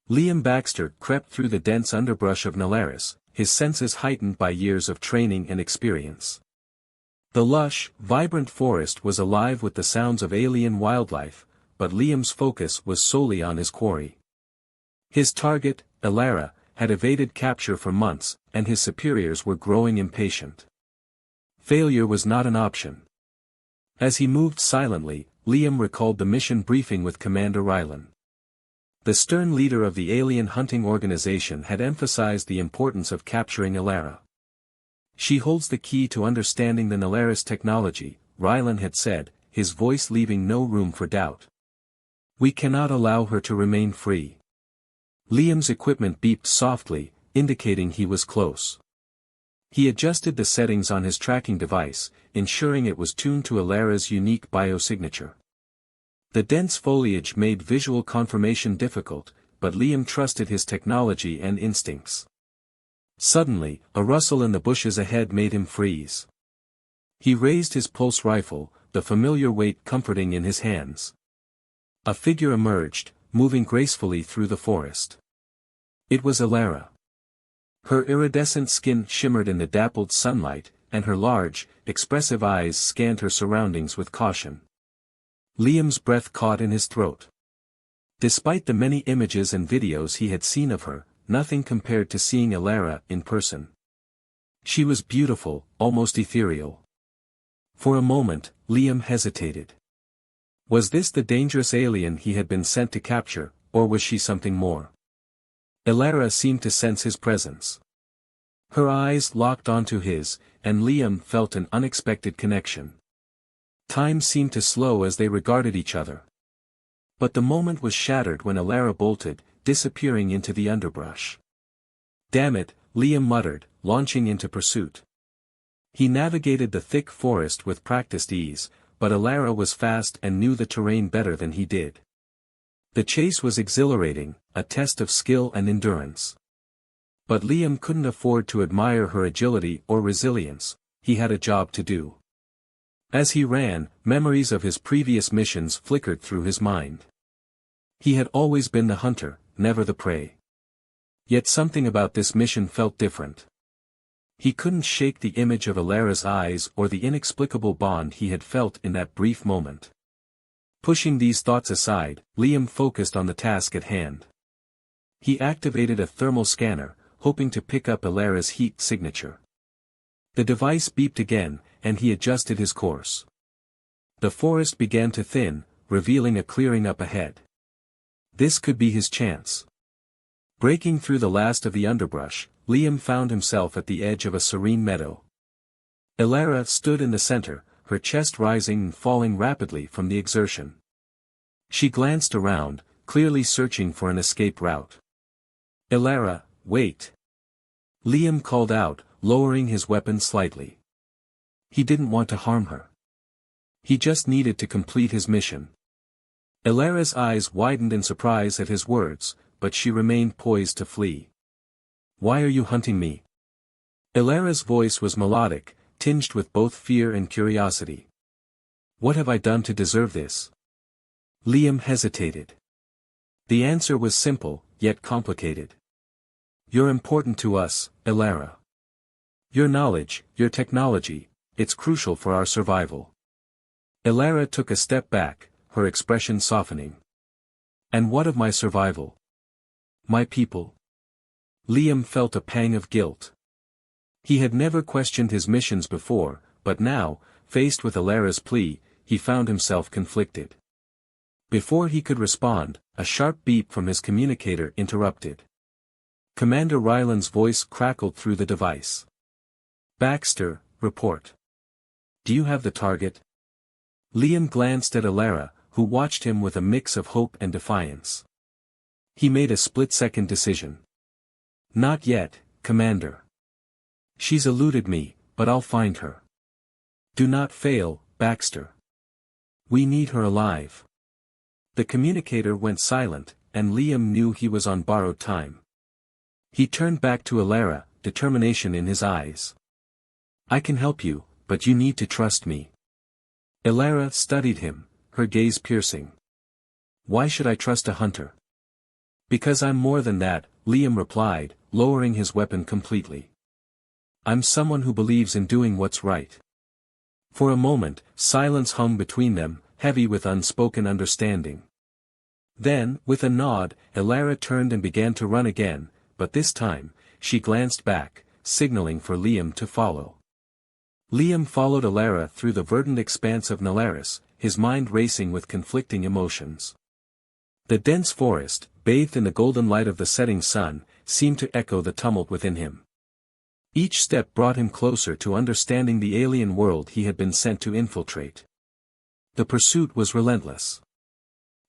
Liam Baxter crept through the dense underbrush of Nalaris, his senses heightened by years of training and experience. The lush, vibrant forest was alive with the sounds of alien wildlife, but Liam's focus was solely on his quarry. His target, Elara, had evaded capture for months, and his superiors were growing impatient. Failure was not an option. As he moved silently, Liam recalled the mission briefing with Commander Rylan. The stern leader of the alien hunting organization had emphasized the importance of capturing Elara. "She holds the key to understanding the Nalaris technology," Rylan had said, his voice leaving no room for doubt. "We cannot allow her to remain free." Liam's equipment beeped softly, indicating he was close. He adjusted the settings on his tracking device, ensuring it was tuned to Elara's unique biosignature. The dense foliage made visual confirmation difficult, but Liam trusted his technology and instincts. Suddenly, a rustle in the bushes ahead made him freeze. He raised his pulse rifle, the familiar weight comforting in his hands. A figure emerged, moving gracefully through the forest. It was Elara. Her iridescent skin shimmered in the dappled sunlight, and her large, expressive eyes scanned her surroundings with caution. Liam's breath caught in his throat. Despite the many images and videos he had seen of her, nothing compared to seeing Elara in person. She was beautiful, almost ethereal. For a moment, Liam hesitated. Was this the dangerous alien he had been sent to capture, or was she something more? Elara seemed to sense his presence. Her eyes locked onto his, and Liam felt an unexpected connection. Time seemed to slow as they regarded each other. But the moment was shattered when Elara bolted, disappearing into the underbrush. "Damn it," Liam muttered, launching into pursuit. He navigated the thick forest with practiced ease, but Elara was fast and knew the terrain better than he did. The chase was exhilarating, a test of skill and endurance. But Liam couldn't afford to admire her agility or resilience, he had a job to do. As he ran, memories of his previous missions flickered through his mind. He had always been the hunter, never the prey. Yet something about this mission felt different. He couldn't shake the image of Elara's eyes or the inexplicable bond he had felt in that brief moment. Pushing these thoughts aside, Liam focused on the task at hand. He activated a thermal scanner, hoping to pick up Elara's heat signature. The device beeped again, and he adjusted his course. The forest began to thin, revealing a clearing up ahead. This could be his chance. Breaking through the last of the underbrush, Liam found himself at the edge of a serene meadow. Elara stood in the center, her chest rising and falling rapidly from the exertion. She glanced around, clearly searching for an escape route. "Elara, wait!" Liam called out, lowering his weapon slightly. He didn't want to harm her. He just needed to complete his mission. Elara's eyes widened in surprise at his words, but she remained poised to flee. "Why are you hunting me?" Elara's voice was melodic, tinged with both fear and curiosity. "What have I done to deserve this?" Liam hesitated. The answer was simple, yet complicated. "You're important to us, Elara. Your knowledge, your technology, it's crucial for our survival." Elara took a step back, her expression softening. "And what of my survival? My people?" Liam felt a pang of guilt. He had never questioned his missions before, but now, faced with Elara's plea, he found himself conflicted. Before he could respond, a sharp beep from his communicator interrupted. Commander Ryland's voice crackled through the device. "Baxter, report. Do you have the target?" Liam glanced at Elara, who watched him with a mix of hope and defiance. He made a split-second decision. "Not yet, Commander. She's eluded me, but I'll find her. Do not fail, Baxter. We need her alive." The communicator went silent, and Liam knew he was on borrowed time. He turned back to Elara, determination in his eyes. "I can help you, but you need to trust me." Elara studied him, her gaze piercing. "Why should I trust a hunter?" Because I'm more than that, Liam replied, lowering his weapon completely. I'm someone who believes in doing what's right. For a moment, silence hung between them, heavy with unspoken understanding. Then, with a nod, Elara turned and began to run again, but this time, she glanced back, signaling for Liam to follow. Liam followed Elara through the verdant expanse of Nalaris, his mind racing with conflicting emotions. The dense forest, bathed in the golden light of the setting sun, seemed to echo the tumult within him. Each step brought him closer to understanding the alien world he had been sent to infiltrate. The pursuit was relentless.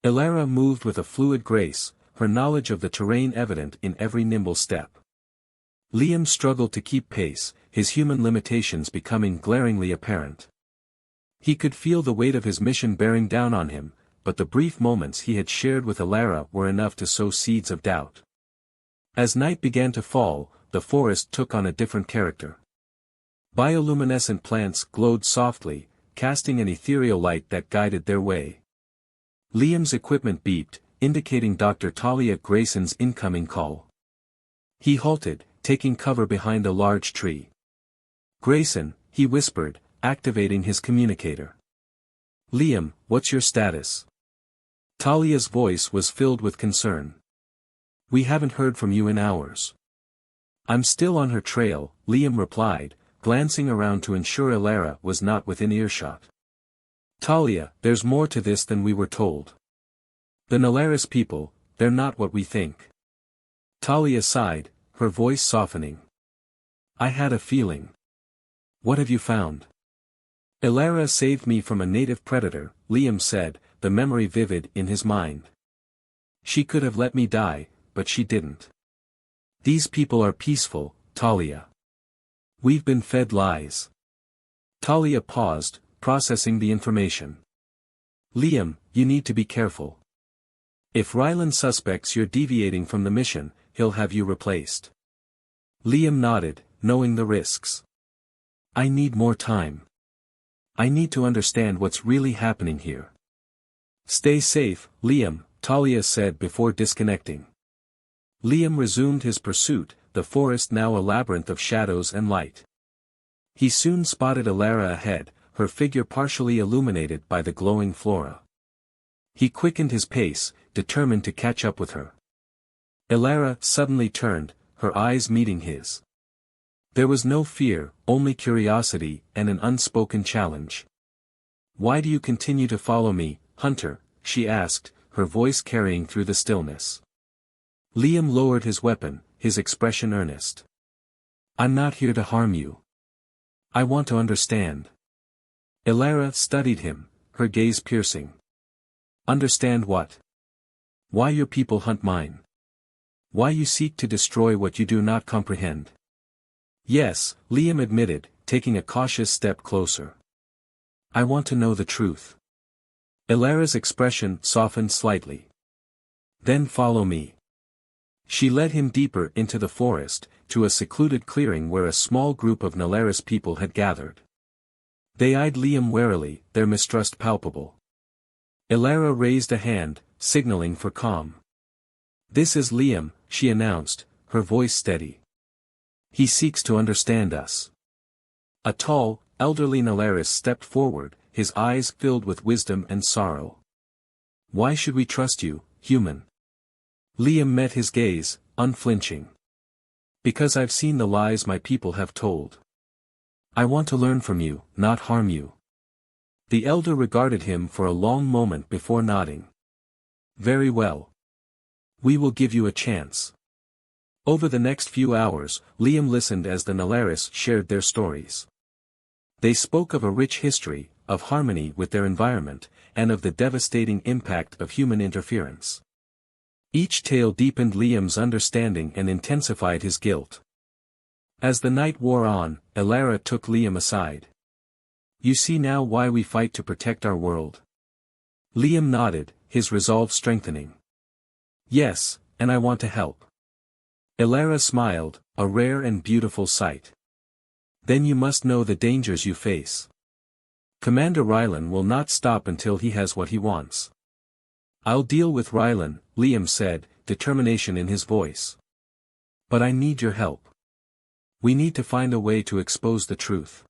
Elara moved with a fluid grace, her knowledge of the terrain evident in every nimble step. Liam struggled to keep pace, his human limitations becoming glaringly apparent. He could feel the weight of his mission bearing down on him, but the brief moments he had shared with Elara were enough to sow seeds of doubt. As night began to fall, the forest took on a different character. Bioluminescent plants glowed softly, casting an ethereal light that guided their way. Liam's equipment beeped, indicating Dr. Talia Grayson's incoming call. He halted, taking cover behind a large tree. "Grayson," he whispered, activating his communicator. "Liam, what's your status?" Talia's voice was filled with concern. "We haven't heard from you in hours." "I'm still on her trail," Liam replied, glancing around to ensure Elara was not within earshot. "Talia, there's more to this than we were told. The Nalaris people, they're not what we think." Talia sighed, her voice softening. "I had a feeling." "What have you found?" "Elara saved me from a native predator," Liam said, the memory vivid in his mind. "She could have let me die, but she didn't. These people are peaceful, Talia. We've been fed lies." Talia paused, processing the information. "Liam, you need to be careful. If Rylan suspects you're deviating from the mission, he'll have you replaced." Liam nodded, knowing the risks. "I need more time. I need to understand what's really happening here." "Stay safe, Liam," Talia said before disconnecting. Liam resumed his pursuit, the forest now a labyrinth of shadows and light. He soon spotted Elara ahead, her figure partially illuminated by the glowing flora. He quickened his pace, determined to catch up with her. Elara suddenly turned, her eyes meeting his. There was no fear, only curiosity and an unspoken challenge. "Why do you continue to follow me, Hunter?" she asked, her voice carrying through the stillness. Liam lowered his weapon, his expression earnest. "I'm not here to harm you. I want to understand." Elara studied him, her gaze piercing. "Understand what? Why your people hunt mine? Why you seek to destroy what you do not comprehend?" "Yes," Liam admitted, taking a cautious step closer. "I want to know the truth." Elara's expression softened slightly. "Then follow me." She led him deeper into the forest, to a secluded clearing where a small group of Nalaris people had gathered. They eyed Liam warily, their mistrust palpable. Elara raised a hand, signaling for calm. "This is Liam," she announced, her voice steady. "He seeks to understand us." A tall, elderly Nalaris stepped forward, his eyes filled with wisdom and sorrow. "Why should we trust you, human?" Liam met his gaze, unflinching. "Because I've seen the lies my people have told. I want to learn from you, not harm you." The elder regarded him for a long moment before nodding. "Very well. We will give you a chance." Over the next few hours, Liam listened as the Nalaris shared their stories. They spoke of a rich history, of harmony with their environment, and of the devastating impact of human interference. Each tale deepened Liam's understanding and intensified his guilt. As the night wore on, Elara took Liam aside. "You see now why we fight to protect our world?" Liam nodded, his resolve strengthening. "Yes, and I want to help." Elara smiled, a rare and beautiful sight. "Then you must know the dangers you face. Commander Rylan will not stop until he has what he wants." "I'll deal with Rylan," Liam said, determination in his voice. But I need your help. We need to find a way to expose the truth.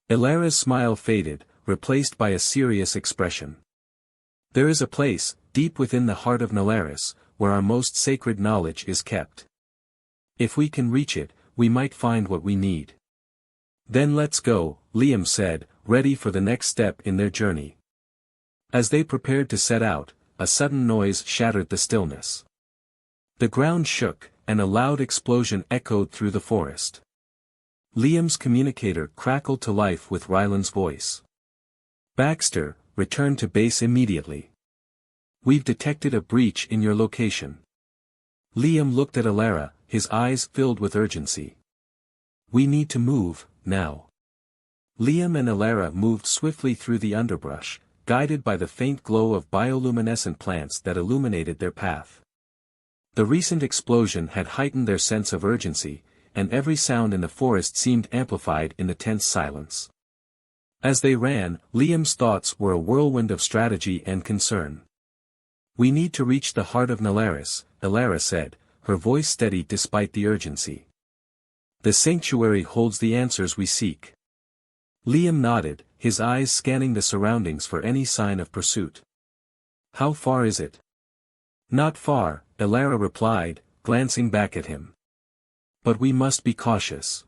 Elara's smile faded, replaced by a serious expression. There is a place, deep within the heart of Nalaris, where our most sacred knowledge is kept. If we can reach it, we might find what we need. Then let's go, Liam said, ready for the next step in their journey. As they prepared to set out, a sudden noise shattered the stillness. The ground shook, and a loud explosion echoed through the forest. Liam's communicator crackled to life with Ryland's voice. Baxter, return to base immediately. We've detected a breach in your location. Liam looked at Elara, his eyes filled with urgency. We need to move, now. Liam and Elara moved swiftly through the underbrush, guided by the faint glow of bioluminescent plants that illuminated their path. The recent explosion had heightened their sense of urgency, and every sound in the forest seemed amplified in the tense silence. As they ran, Liam's thoughts were a whirlwind of strategy and concern. We need to reach the heart of Nalaris, Elara said, her voice steady despite the urgency. The sanctuary holds the answers we seek. Liam nodded, his eyes scanning the surroundings for any sign of pursuit. How far is it? Not far, Elara replied, glancing back at him. But we must be cautious.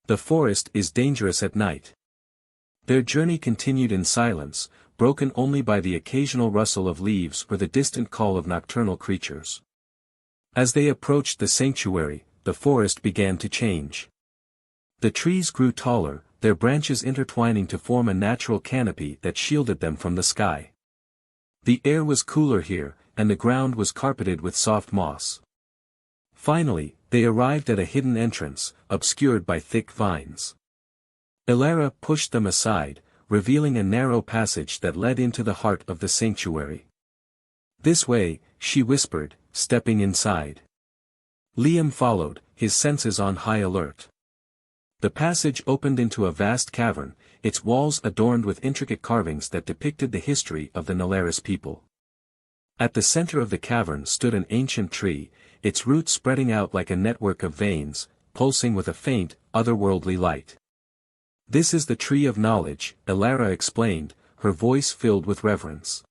The forest is dangerous at night. Their journey continued in silence, broken only by the occasional rustle of leaves or the distant call of nocturnal creatures. As they approached the sanctuary, the forest began to change. The trees grew taller, their branches intertwining to form a natural canopy that shielded them from the sky. The air was cooler here, and the ground was carpeted with soft moss. Finally, they arrived at a hidden entrance, obscured by thick vines. Elara pushed them aside, revealing a narrow passage that led into the heart of the sanctuary. This way, she whispered, stepping inside. Liam followed, his senses on high alert. The passage opened into a vast cavern, its walls adorned with intricate carvings that depicted the history of the Nalaris people. At the center of the cavern stood an ancient tree, its roots spreading out like a network of veins, pulsing with a faint, otherworldly light. This is the tree of knowledge, Elara explained, her voice filled with reverence.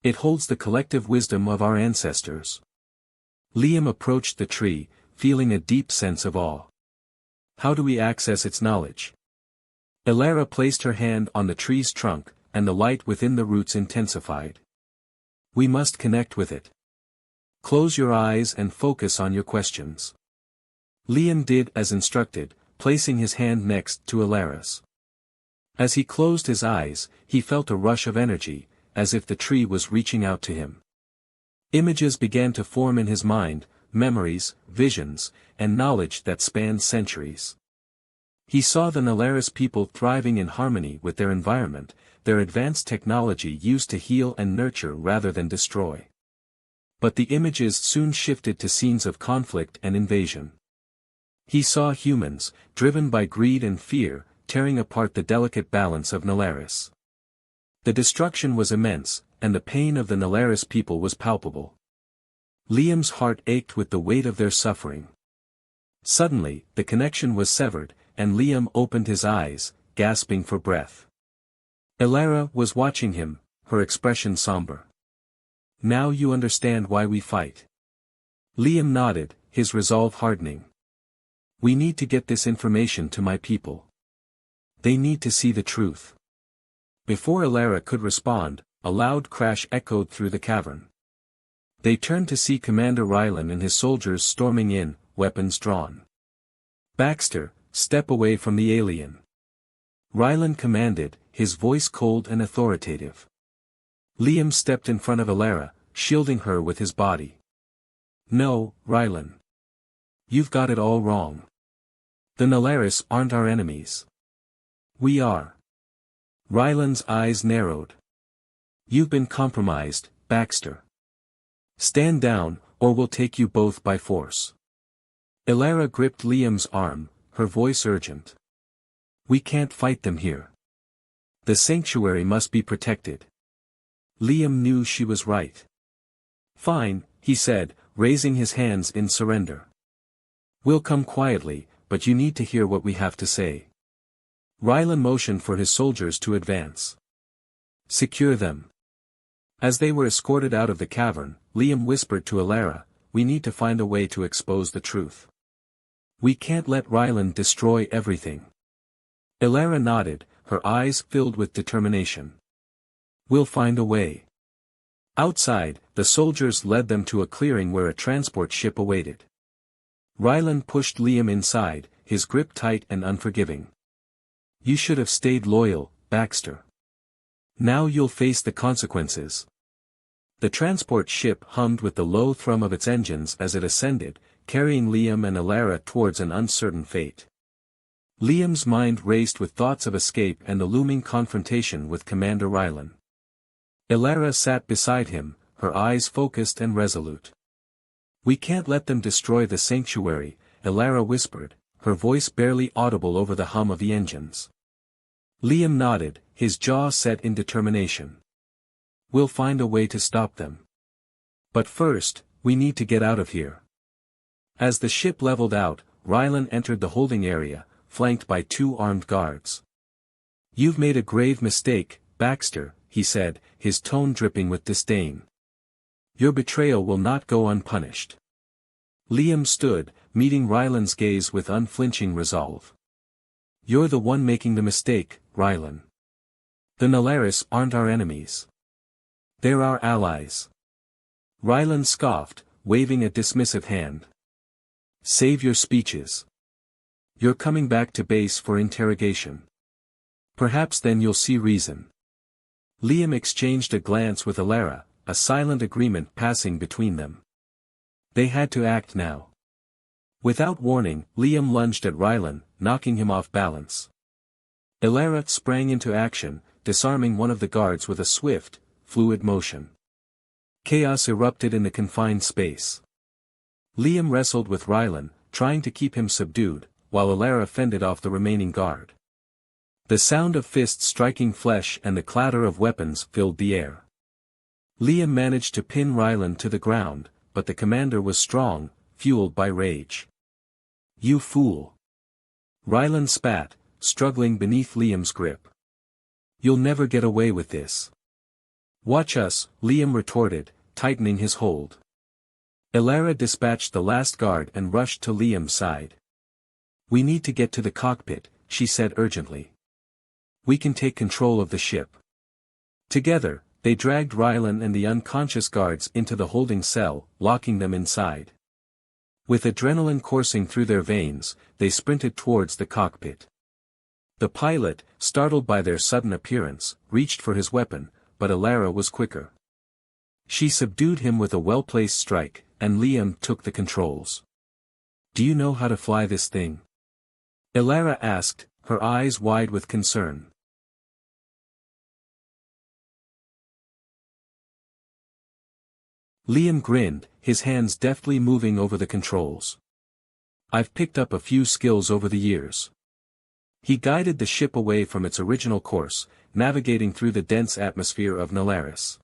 It holds the collective wisdom of our ancestors. Liam approached the tree, feeling a deep sense of awe. How do we access its knowledge? Elara placed her hand on the tree's trunk, and the light within the roots intensified. We must connect with it. Close your eyes and focus on your questions. Liam did as instructed, placing his hand next to Elara's. As he closed his eyes, he felt a rush of energy, as if the tree was reaching out to him. Images began to form in his mind, memories, visions, and knowledge that spanned centuries. He saw the Nalaris people thriving in harmony with their environment, their advanced technology used to heal and nurture rather than destroy. But the images soon shifted to scenes of conflict and invasion. He saw humans, driven by greed and fear, tearing apart the delicate balance of Nalaris. The destruction was immense, and the pain of the Nalaris people was palpable. Liam's heart ached with the weight of their suffering. Suddenly, the connection was severed, and Liam opened his eyes, gasping for breath. Elara was watching him, her expression somber. Now you understand why we fight. Liam nodded, his resolve hardening. We need to get this information to my people. They need to see the truth. Before Elara could respond, a loud crash echoed through the cavern. They turned to see Commander Ryland and his soldiers storming in, weapons drawn. Baxter, step away from the alien. Ryland commanded, his voice cold and authoritative. Liam stepped in front of Elara, shielding her with his body. No, Ryland. You've got it all wrong. The Nalaris aren't our enemies. We are. Ryland's eyes narrowed. You've been compromised, Baxter. Stand down, or we'll take you both by force. Elara gripped Liam's arm, her voice urgent. We can't fight them here. The sanctuary must be protected. Liam knew she was right. Fine, he said, raising his hands in surrender. We'll come quietly, but you need to hear what we have to say. Rylan motioned for his soldiers to advance. Secure them. As they were escorted out of the cavern, Liam whispered to Alara, we need to find a way to expose the truth. We can't let Rylan destroy everything. Alara nodded, her eyes filled with determination. We'll find a way. Outside, the soldiers led them to a clearing where a transport ship awaited. Rylan pushed Liam inside, his grip tight and unforgiving. You should have stayed loyal, Baxter. Now you'll face the consequences. The transport ship hummed with the low thrum of its engines as it ascended, carrying Liam and Alara towards an uncertain fate. Liam's mind raced with thoughts of escape and the looming confrontation with Commander Rylan. Alara sat beside him, her eyes focused and resolute. We can't let them destroy the sanctuary, Alara whispered, her voice barely audible over the hum of the engines. Liam nodded, his jaw set in determination. We'll find a way to stop them. But first, we need to get out of here. As the ship leveled out, Rylan entered the holding area, flanked by 2 armed guards. You've made a grave mistake, Baxter, he said, his tone dripping with disdain. Your betrayal will not go unpunished. Liam stood, meeting Rylan's gaze with unflinching resolve. You're the one making the mistake, Rylan. The Nalaris aren't our enemies. They're our allies. Rylan scoffed, waving a dismissive hand. Save your speeches. You're coming back to base for interrogation. Perhaps then you'll see reason. Liam exchanged a glance with Alara, a silent agreement passing between them. They had to act now. Without warning, Liam lunged at Rylan, knocking him off balance. Alara sprang into action, disarming one of the guards with a swift, fluid motion. Chaos erupted in the confined space. Liam wrestled with Rylan, trying to keep him subdued, while Alara fended off the remaining guard. The sound of fists striking flesh and the clatter of weapons filled the air. Liam managed to pin Rylan to the ground, but the commander was strong, fueled by rage. You fool! Rylan spat, struggling beneath Liam's grip. You'll never get away with this. Watch us, Liam retorted, tightening his hold. Alara dispatched the last guard and rushed to Liam's side. We need to get to the cockpit, she said urgently. We can take control of the ship. Together, they dragged Rylan and the unconscious guards into the holding cell, locking them inside. With adrenaline coursing through their veins, they sprinted towards the cockpit. The pilot, startled by their sudden appearance, reached for his weapon, but Alara was quicker. She subdued him with a well-placed strike, and Liam took the controls. Do you know how to fly this thing? Alara asked, her eyes wide with concern. Liam grinned, his hands deftly moving over the controls. I've picked up a few skills over the years. He guided the ship away from its original course, navigating through the dense atmosphere of Nalaris.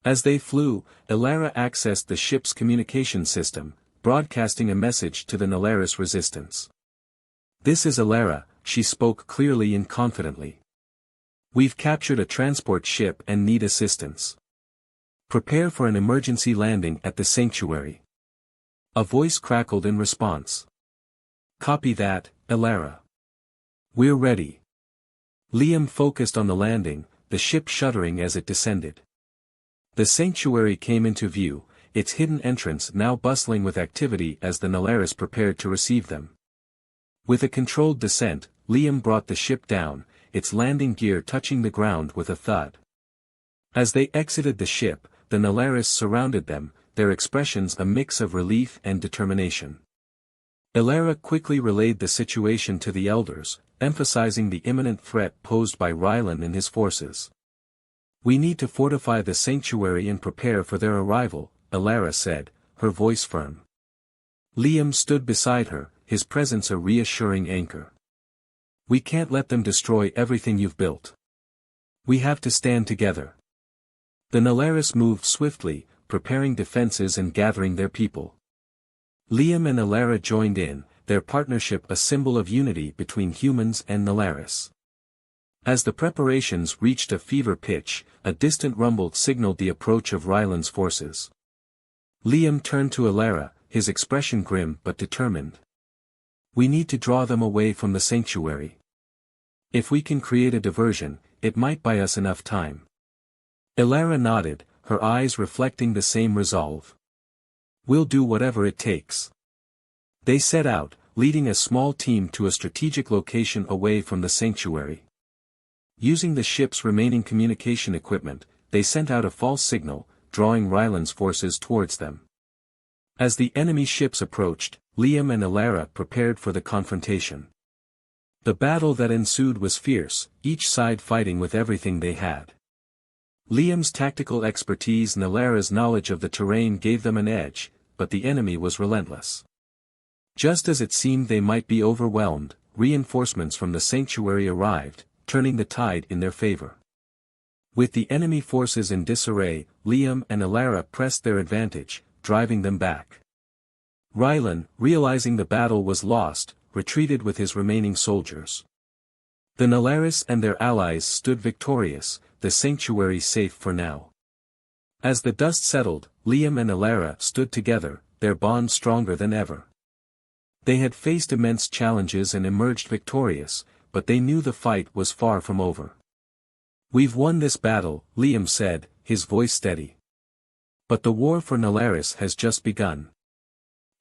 As they flew, Alara accessed the ship's communication system, broadcasting a message to the Nalaris resistance. This is Alara, she spoke clearly and confidently. We've captured a transport ship and need assistance. Prepare for an emergency landing at the sanctuary. A voice crackled in response. Copy that, Alara. We're ready. Liam focused on the landing, the ship shuddering as it descended. The sanctuary came into view, its hidden entrance now bustling with activity as the Nalaris prepared to receive them. With a controlled descent, Liam brought the ship down, its landing gear touching the ground with a thud. As they exited the ship, the Nalaris surrounded them, their expressions a mix of relief and determination. Alara quickly relayed the situation to the elders, emphasizing the imminent threat posed by Rylan and his forces. We need to fortify the sanctuary and prepare for their arrival, Alara said, her voice firm. Liam stood beside her, his presence a reassuring anchor. We can't let them destroy everything you've built. We have to stand together. The Nalaris moved swiftly, preparing defenses and gathering their people. Liam and Alara joined in, their partnership a symbol of unity between humans and Nalaris. As the preparations reached a fever pitch, a distant rumble signaled the approach of Ryland's forces. Liam turned to Alara, his expression grim but determined. "We need to draw them away from the sanctuary. If we can create a diversion, it might buy us enough time." Alara nodded, her eyes reflecting the same resolve. "We'll do whatever it takes." They set out, leading a small team to a strategic location away from the sanctuary. Using the ship's remaining communication equipment, they sent out a false signal, drawing Ryland's forces towards them. As the enemy ships approached, Liam and Alara prepared for the confrontation. The battle that ensued was fierce, each side fighting with everything they had. Liam's tactical expertise and Alara's knowledge of the terrain gave them an edge, but the enemy was relentless. Just as it seemed they might be overwhelmed, reinforcements from the sanctuary arrived, turning the tide in their favor. With the enemy forces in disarray, Liam and Alara pressed their advantage, driving them back. Ryland, realizing the battle was lost, retreated with his remaining soldiers. The Nalaris and their allies stood victorious, the sanctuary safe for now. As the dust settled, Liam and Alara stood together, their bond stronger than ever. They had faced immense challenges and emerged victorious, but they knew the fight was far from over. "We've won this battle," Liam said, his voice steady. "But the war for Nalaris has just begun."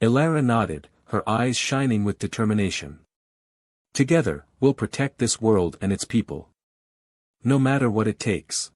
Alara nodded, her eyes shining with determination. "Together, we'll protect this world and its people. No matter what it takes."